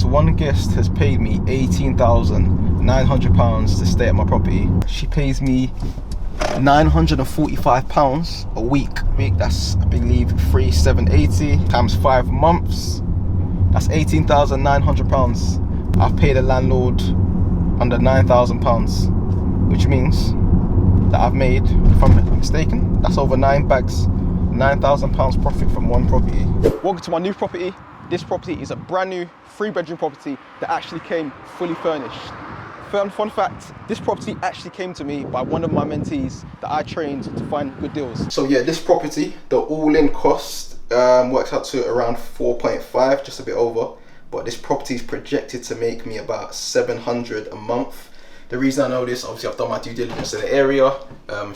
one guest has paid me £18,900 to stay at my property. She pays me £945 a week. That's, I believe, 3,780 times 5 months. That's £18,900. I've paid a landlord under £9,000, which means that I've made, if I'm not mistaken, that's over 9 bags, £9,000 profit from one property. Welcome to my new property. This property is a brand new 3-bedroom property that actually came fully furnished. Fun fact, this property actually came to me by one of my mentees that I trained to find good deals. So yeah, this property, the all-in cost works out to around 4.5, just a bit over. But this property is projected to make me about 700 a month. The reason I know this, obviously I've done my due diligence in the area,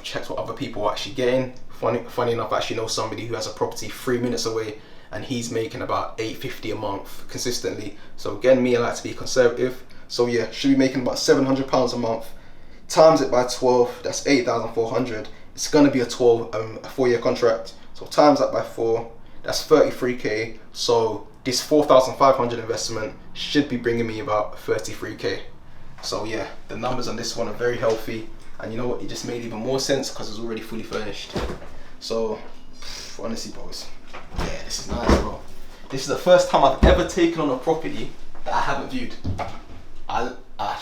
checked what other people are actually getting. Funny enough, I actually know somebody who has a property 3 minutes away and he's making about $850 a month consistently. So again, me, I like to be conservative. So yeah, should be making about £700 a month. Times it by 12, that's 8,400. It's gonna be a 4-year contract. So times that by 4, that's 33k. So this 4,500 investment should be bringing me about 33k. So yeah, the numbers on this one are very healthy. And you know what, it just made even more sense because it's already fully furnished. So honestly, boys, yeah, this is nice, bro. This is the first time I've ever taken on a property that I haven't viewed. I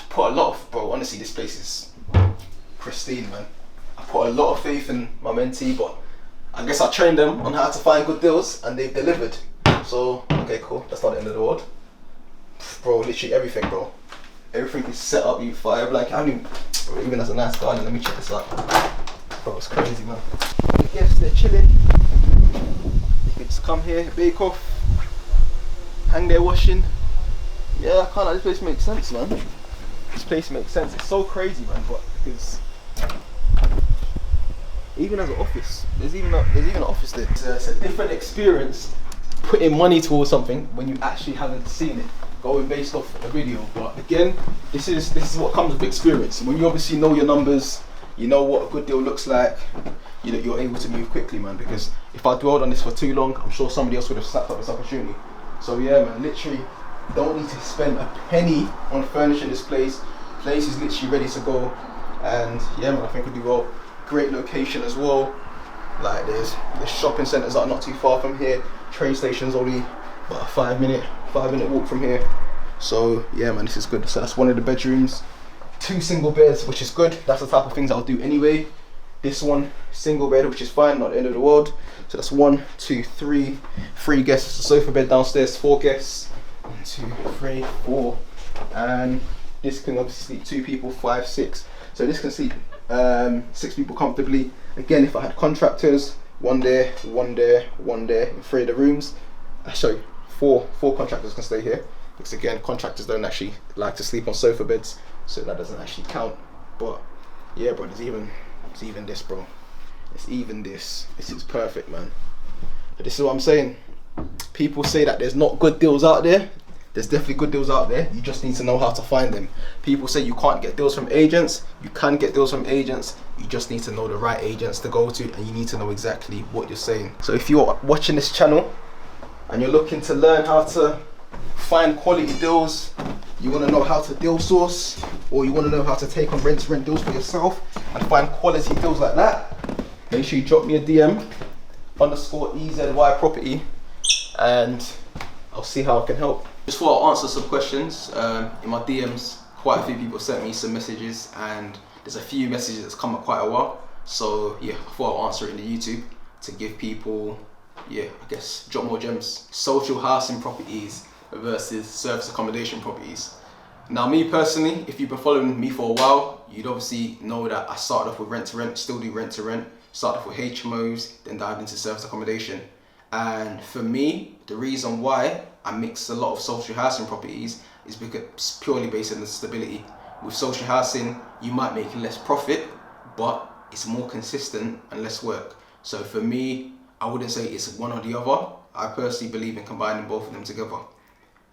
put a lot of, bro, honestly, this place is pristine, man. I put a lot of faith in my mentee, but I guess I trained them on how to find good deals and they've delivered. So, okay, cool, that's not the end of the world. Bro, literally everything, bro. Everything is set up, you fire blanket. I mean, bro, even as a nice garden, let me check this out. Bro, it's crazy, man. The guests, they're chilling. You can just come here, bake off, hang there washing. Yeah, I can't, this place makes sense, man. This place makes sense. It's so crazy, man, but because even as an office, there's even an office there. It's a different experience putting money towards something when you actually haven't seen it, going based off a video. But again, this is what comes with experience. When you obviously know your numbers, you know what a good deal looks like, you're able to move quickly, man. Because if I dwelled on this for too long, I'm sure somebody else would have snapped up this opportunity. So yeah, man, literally don't need to spend a penny on furnishing this place. Place is literally ready to go, and yeah, man, I think we'll do well. Great location as well. Like the shopping centres are not too far from here. Train station's only about a 5 minute walk from here. So yeah, man, this is good. So that's one of the bedrooms. 2 single beds, which is good. That's the type of things I'll do anyway. This one, single bed, which is fine, not the end of the world. So that's 1, 2, 3 guests. A sofa bed downstairs, 4 guests. 1, 2, 3, 4, and this can obviously sleep 2 people, 5, 6. So this can sleep 6 people comfortably. Again, if I had contractors, one there, one there, one there in 3 of the rooms. Sorry, 4 contractors can stay here. Because again, contractors don't actually like to sleep on sofa beds, so that doesn't actually count. But yeah, bro, it's even this, bro. It's even this. This is perfect, man. But this is what I'm saying. People say that there's not good deals out there. There's definitely good deals out there. You just need to know how to find them. People say you can't get deals from agents. You can get deals from agents. You just need to know the right agents to go to, and you need to know exactly what you're saying. So if you're watching this channel and you're looking to learn how to find quality deals, you want to know how to deal source, or you want to know how to take on rent-to-rent deals for yourself and find quality deals like that, make sure you drop me a DM _EZY property, and I'll see how I can help. Just thought I'll answer some questions. In my DMs, quite a few people sent me some messages, and there's a few messages that's come up quite a while. So yeah, I thought I'll answer it in the YouTube to give people, yeah, I guess, drop more gems. Social housing properties versus service accommodation properties. Now me personally, if you've been following me for a while, you'd obviously know that I started off with rent to rent, still do rent to rent, started off with HMOs, then dived into service accommodation. And for me, the reason why I mix a lot of social housing properties is because it's purely based on the stability. With social housing, you might make less profit, but it's more consistent and less work. So for me, I wouldn't say it's one or the other. I personally believe in combining both of them together.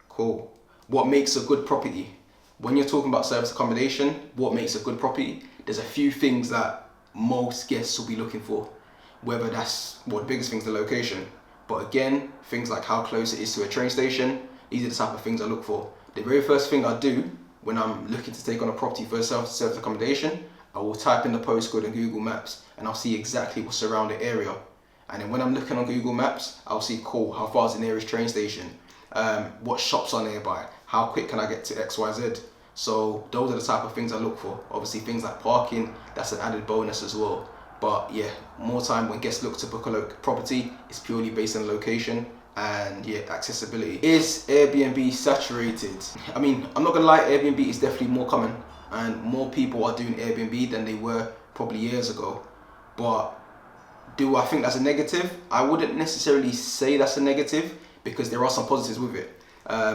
Cool. What makes a good property? When you're talking about service accommodation, what makes a good property? There's a few things that most guests will be looking for. Whether that's, well, the biggest thing is the location. But again, things like how close it is to a train station, These are the type of things I look for. The very first thing I do when I'm looking to take on a property for self-service accommodation, I will type in the postcode on Google Maps and I'll see exactly what's around the area. And then when I'm looking on Google Maps, I'll see, cool, how far is the nearest train station? What shops are nearby? How quick can I get to XYZ? So those are the type of things I look for. Obviously things like parking, that's an added bonus as well. But yeah, more time when guests look to book a property, it's purely based on location and yeah, accessibility. Is Airbnb saturated? I mean, I'm not gonna lie, Airbnb is definitely more common and more people are doing Airbnb than they were probably years ago. But do I think that's a negative? I wouldn't necessarily say that's a negative because there are some positives with it.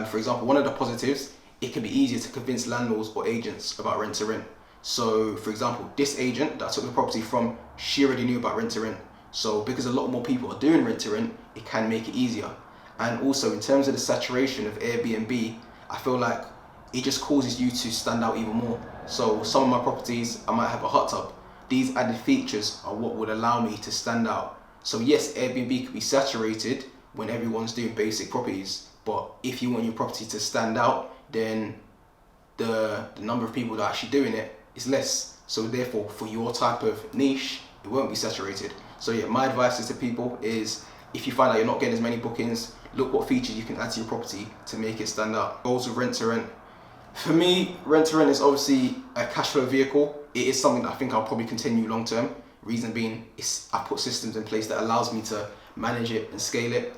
For example, one of the positives, it can be easier to convince landlords or agents about rent to rent. So for example, this agent that took the property from, she already knew about rent to rent. So because a lot more people are doing rent to rent, it can make it easier. And also in terms of the saturation of Airbnb, I feel like it just causes you to stand out even more. So some of my properties, I might have a hot tub. These added features are what would allow me to stand out. So yes, Airbnb could be saturated when everyone's doing basic properties, but if you want your property to stand out, then the number of people that are actually doing it is less. So therefore, for your type of niche, it won't be saturated. So yeah, my advice is to people is, if you find out you're not getting as many bookings, look what features you can add to your property to make it stand out. Goals with rent to rent. For me, rent to rent is obviously a cash flow vehicle. It is something that I think I'll probably continue long term. Reason being, I put systems in place that allows me to manage it and scale it.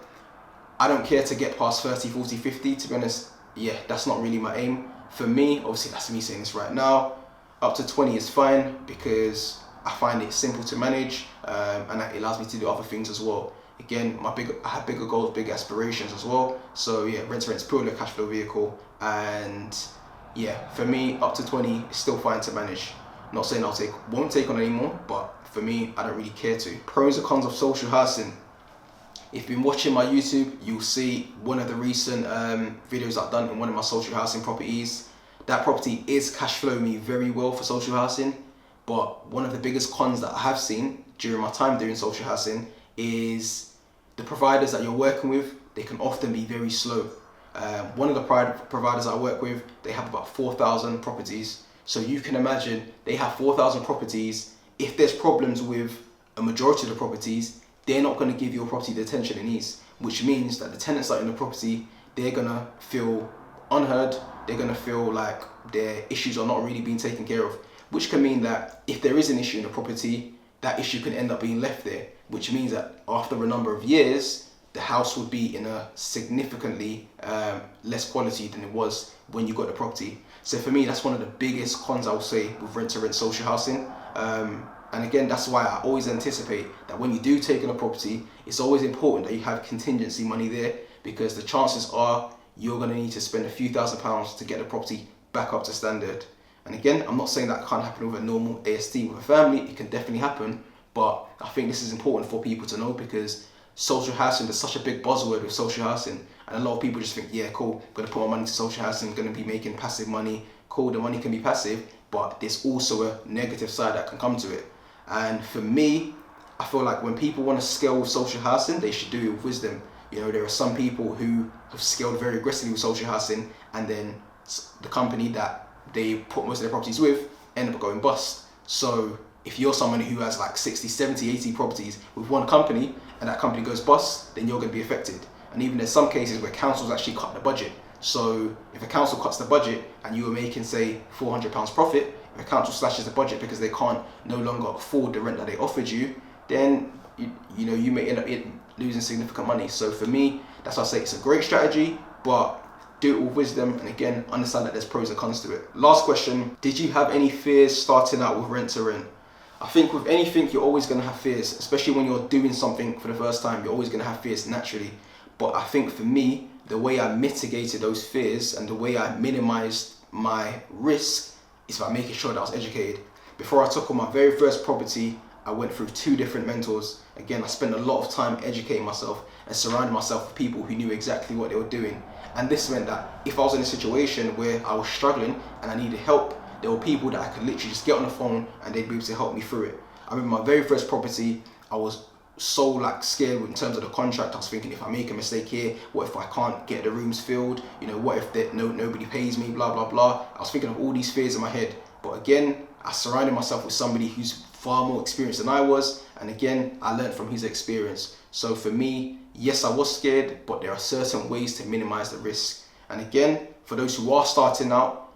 I don't care to get past 30, 40, 50, to be honest. Yeah, that's not really my aim. For me, obviously that's me saying this right now, up to 20 is fine because I find it simple to manage and it allows me to do other things as well. Again, I have bigger goals, bigger aspirations as well. So yeah, rent to rent is purely a cash flow vehicle, and yeah, for me, up to 20 is still fine to manage. Not saying won't take on anymore, but for me, I don't really care to. Pros and cons of social housing. If you've been watching my YouTube, you'll see one of the recent videos I've done in one of my social housing properties. That property is cash flowing me very well for social housing, but one of the biggest cons that I have seen during my time doing social housing is the providers that you're working with, they can often be very slow. One of the providers I work with, they have about 4,000 properties. So you can imagine they have 4,000 properties. If there's problems with a majority of the properties, they're not going to give your property the attention it needs, which means that the tenants that are in the property, they're going to feel unheard. They're going to feel like their issues are not really being taken care of, which can mean that if there is an issue in the property, that issue can end up being left there, which means that after a number of years, the house would be in a significantly less quality than it was when you got the property. So for me, that's one of the biggest cons I would say with rent to rent social housing. And again, that's why I always anticipate that when you do take on a property, it's always important that you have contingency money there, because the chances are you're going to need to spend a few £1,000s to get the property back up to standard. And again, I'm not saying that can't happen with a normal AST with a family. It can definitely happen, but I think this is important for people to know, because social housing is such a big buzzword with social housing, and a lot of people just think, yeah, cool, I'm going to put my money to social housing, I'm going to be making passive money. Cool, the money can be passive, but there's also a negative side that can come to it. And for me, I feel like when people want to scale with social housing, they should do it with wisdom. You know, there are some people who have scaled very aggressively with social housing, and then the company that they put most of their properties with end up going bust. So if you're someone who has like 60, 70, 80 properties with one company, and that company goes bust, then you're going to be affected. And even there's some cases where councils actually cut the budget. So if a council cuts the budget and you were making, say, £400 profit, if a council slashes the budget because they can't no longer afford the rent that they offered you, then you may end up losing significant money. So for me, that's why I say it's a great strategy, but do it with wisdom, and again, understand that there's pros and cons to it. Last question, did you have any fears starting out with rent to rent? I think with anything, you're always going to have fears, especially when you're doing something for the first time. You're always going to have fears naturally. But I think for me, the way I mitigated those fears and the way I minimized my risk is by making sure that I was educated. Before I took on my very first property, I went through 2 different mentors. Again, I spent a lot of time educating myself and surrounding myself with people who knew exactly what they were doing. And this meant that if I was in a situation where I was struggling and I needed help, there were people that I could literally just get on the phone and they'd be able to help me through it. I remember my very first property, I was so like scared in terms of the contract. I was thinking, if I make a mistake here, what if I can't get the rooms filled? You know, what if nobody pays me? Blah blah blah. I was thinking of all these fears in my head. But again, I surrounded myself with somebody who's far more experienced than I was, and again, I learned from his experience. So for me, yes, I was scared, but there are certain ways to minimize the risk. And again, for those who are starting out,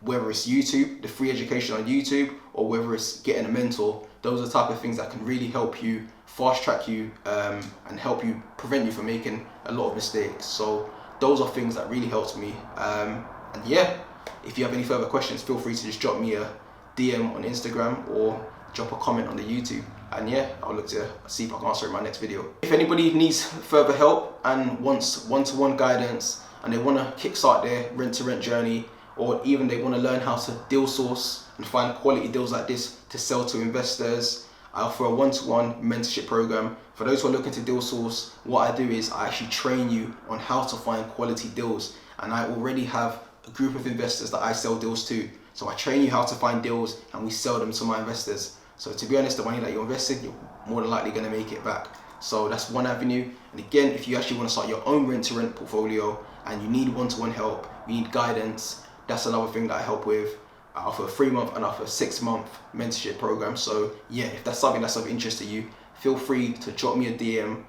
whether it's YouTube, the free education on YouTube, or whether it's getting a mentor, those are the type of things that can really help you, fast track you, and help you, prevent you from making a lot of mistakes. So those are things that really helped me. And yeah, if you have any further questions, feel free to just drop me a DM on Instagram or drop a comment on the YouTube. And yeah, I'll look to see if I can answer it in my next video. If anybody needs further help and wants one-to-one guidance, and they want to kickstart their rent-to-rent journey, or even they want to learn how to deal source and find quality deals like this to sell to investors, I offer a one-to-one mentorship program. For those who are looking to deal source, what I do is I actually train you on how to find quality deals, and I already have a group of investors that I sell deals to. So I train you how to find deals and we sell them to my investors. So to be honest, the money that you invested, you're more than likely going to make it back. So that's one avenue. And again, if you actually want to start your own rent-to-rent portfolio and you need one-to-one help, you need guidance, that's another thing that I help with. I offer a 3-month and I offer a 6-month mentorship program. So yeah, if that's something that's of interest to you, feel free to drop me a DM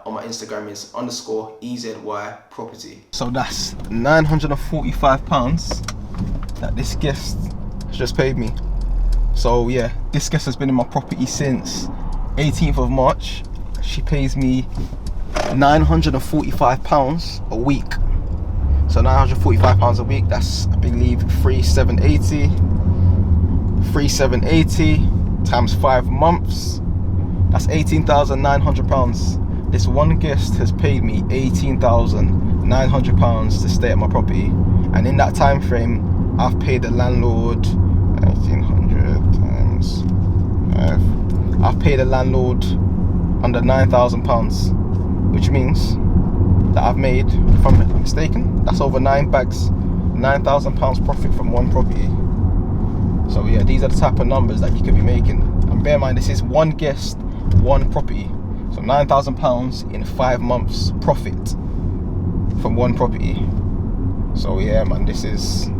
on my Instagram, is _EZY property. So that's £945 that this guest has just paid me. So yeah, this guest has been in my property since 18th of March. She pays me £945 a week. So £945 a week, that's, I believe, 3,780 times 5 months. That's £18,900. This one guest has paid me £18,900 to stay at my property, and in that time frame, I've paid the landlord 1,800 times 5. I've paid the landlord under £9,000, which means that I've made, if I'm not mistaken, that's over 9 bags, £9,000 profit from one property. So yeah, these are the type of numbers that you could be making. And bear in mind, this is one guest, one property. So £9,000 in 5 months profit from one property. So yeah, man, this is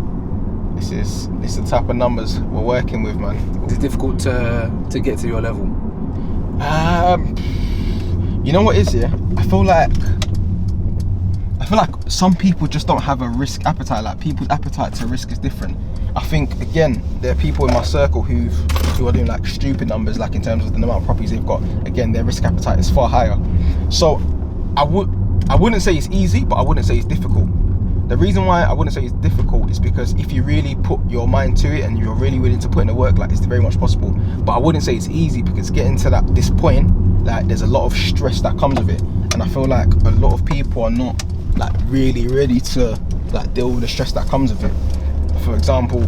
the type of numbers we're working with, man. Is it difficult to get to your level? You know what is, yeah? I feel like some people just don't have a risk appetite. Like, people's appetite to risk is different. I think, again, there are people in my circle who are doing like stupid numbers, like in terms of the amount of properties they've got. Again, their risk appetite is far higher. So I wouldn't say it's easy, but I wouldn't say it's difficult. The reason why I wouldn't say it's difficult is because if you really put your mind to it and you're really willing to put in the work, like, it's very much possible. But I wouldn't say it's easy, because getting to this point, like, there's a lot of stress that comes with it, and I feel like a lot of people are not like really ready to like deal with the stress that comes with it. For example,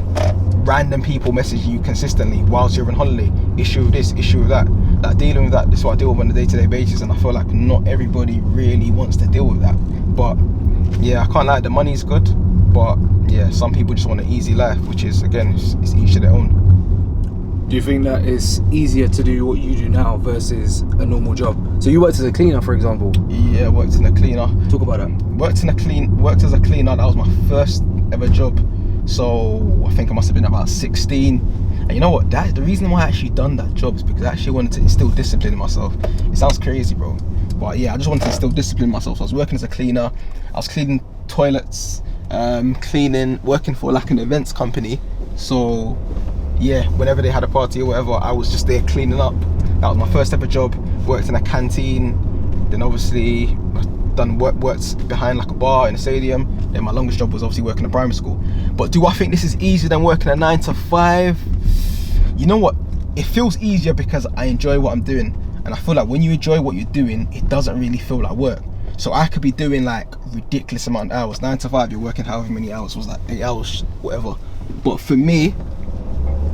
random people message you consistently whilst you're on holiday, issue with this, issue with that. Like, dealing with that, this is what I deal with on a day-to-day basis, and I feel like not everybody really wants to deal with that. But yeah, I can't lie, the money's good, but yeah, some people just want an easy life, which is, again, it's each to their own. Do you think that it's easier to do what you do now versus a normal job? So you worked as a cleaner, for example. Yeah, I worked in a cleaner. Talk about that. Worked as a cleaner. That was my first ever job. So I think I must have been about 16. And you know what? The reason why I actually done that job is because I actually wanted to instill discipline in myself. It sounds crazy, bro, but yeah, I just wanted to instill discipline in myself. So I was working as a cleaner. I was cleaning toilets, working for like an events company. So yeah, whenever they had a party or whatever, I was just there cleaning up. That was my first ever job. Worked in a canteen, then obviously worked behind like a bar in a stadium. Then my longest job was obviously working in a primary school. But do I think this is easier than working a 9 to 5? You know what? It feels easier because I enjoy what I'm doing, and I feel like when you enjoy what you're doing, it doesn't really feel like work. So I could be doing like ridiculous amount of hours. 9 to 5, you're working however many hours, was like 8 hours, whatever. But for me,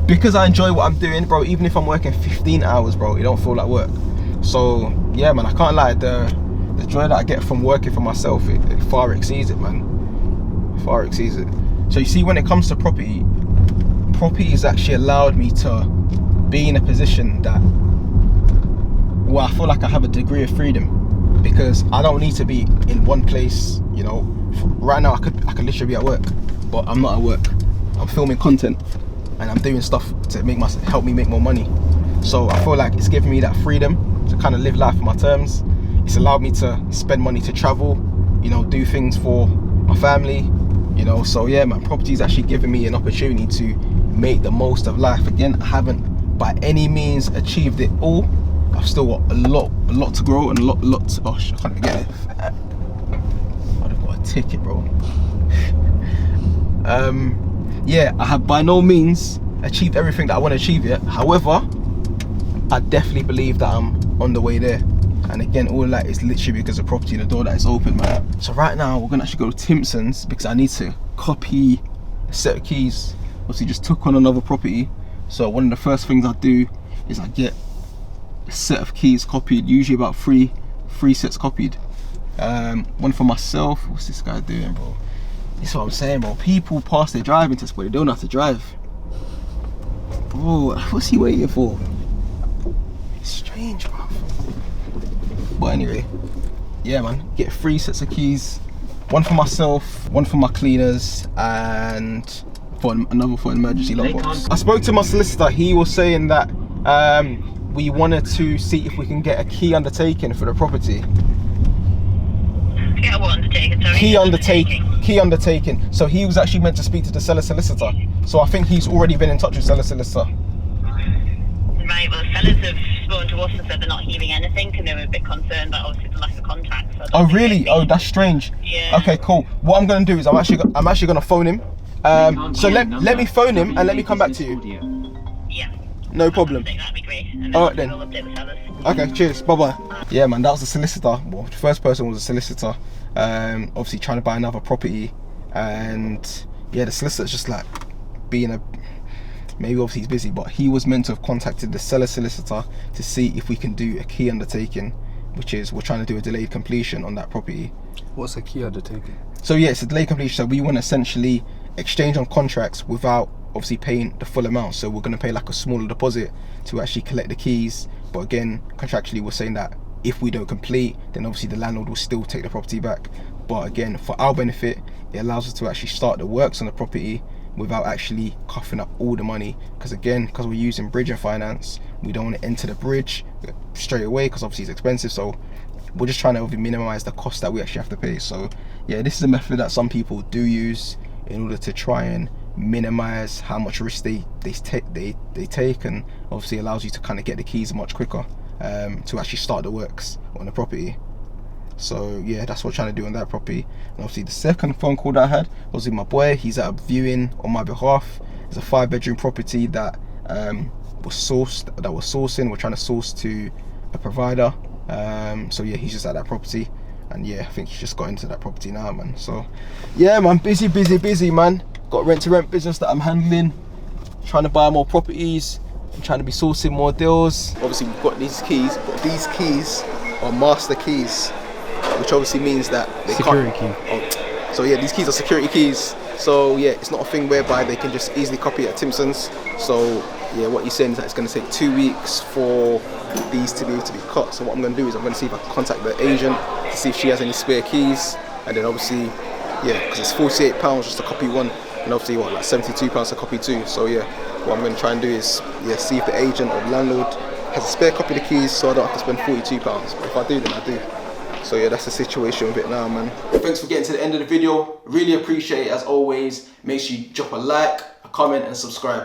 because I enjoy what I'm doing, bro, even if I'm working 15 hours, bro, it don't feel like work. So yeah, man, I can't lie, the joy that I get from working for myself, it far exceeds it, man. Far exceeds it. So you see, when it comes to property has actually allowed me to be in a position that well, I feel like I have a degree of freedom because I don't need to be in one place. You know, right now I could literally be at work, but I'm not at work. I'm filming content and I'm doing stuff to help me make more money. So I feel like it's given me that freedom to kind of live life on my terms. It's allowed me to spend money to travel, you know, do things for my family, you know. So yeah, man, property's actually given me an opportunity to make the most of life. Again, I haven't by any means achieved it all. I've still got a lot to grow and a lot to, oh, I can't get it. I'd have got a ticket, bro. Yeah, I have by no means achieved everything that I want to achieve yet. However, I definitely believe that I'm on the way there. And again, all of that is literally because of property and the door that is open, man. So right now, we're gonna actually go to Timpson's because I need to copy a set of keys. Obviously, just took on another property. So one of the first things I do is I get a set of keys copied, usually about three sets copied. One for myself. What's this guy doing, bro? This is what I'm saying, bro. People pass their driving test, but they don't know how to drive. Bro, what's he waiting for? It's strange, bro. But anyway, yeah, man, get 3 sets of keys. One for myself, one for my cleaners, and another for an emergency lockbox. I spoke to my solicitor. He was saying that we wanted to see if we can get a key undertaking for the property. Get what undertaking? Sorry. Key undertaking. So he was actually meant to speak to the seller solicitor. So I think he's already been in touch with seller solicitor. Right, well, the sellers have spoken to us and said they're not hearing anything, and they were a bit concerned that obviously the lack of contact. So oh really? Oh, that's strange. Yeah. Okay, cool. What I'm gonna do is I'm actually gonna phone him. So let me phone him and let me come back to you. Yeah. No problem. That'd be great. And then Alright then. we'll update the sellers. Okay, cheers. Bye bye. Yeah, man, that was the solicitor. Well, the first person was a solicitor. Obviously trying to buy another property, and yeah, the solicitor's just like being a. Maybe obviously he's busy, but he was meant to have contacted the seller solicitor to see if we can do a key undertaking, which is we're trying to do a delayed completion on that property. What's a key undertaking? So yeah, it's a delayed completion. So we want to essentially exchange on contracts without obviously paying the full amount. So we're going to pay like a smaller deposit to actually collect the keys. But again, contractually we're saying that if we don't complete, then obviously the landlord will still take the property back. But again, for our benefit, it allows us to actually start the works on the property without actually coughing up all the money, because we're using bridging finance, we don't want to enter the bridge straight away because obviously it's expensive. So we're just trying to minimize the cost that we actually have to pay. So yeah, this is a method that some people do use in order to try and minimize how much risk they take, and obviously allows you to kind of get the keys much quicker to actually start the works on the property. So yeah, that's what we're trying to do on that property. And obviously the second phone call that I had was with my boy. He's at a viewing on my behalf. It's a 5-bedroom property that was sourcing. We're trying to source to a provider. So yeah, he's just at that property, and yeah, I think he's just got into that property now, man. So yeah, man, busy man. Got rent to rent business that I'm handling, trying to buy more properties. I'm trying to be sourcing more deals. Obviously we've got these keys, but these keys are master keys, which obviously means that they security key. Oh, so yeah, these keys are security keys. So yeah, it's not a thing whereby they can just easily copy it at Timpson's. So yeah, what he's saying is that it's going to take 2 weeks for these to be able to be cut. So what I'm going to do is I'm going to see if I can contact the agent to see if she has any spare keys, and then obviously, yeah, because it's £48 just to copy one, and obviously what, like £72 to copy two. So yeah, what I'm going to try and do is see if the agent or the landlord has a spare copy of the keys, so I don't have to spend £42. But if I do, then I do. So yeah, that's the situation with it now, man. Thanks for getting to the end of the video. Really appreciate it as always. Make sure you drop a like, a comment, and subscribe.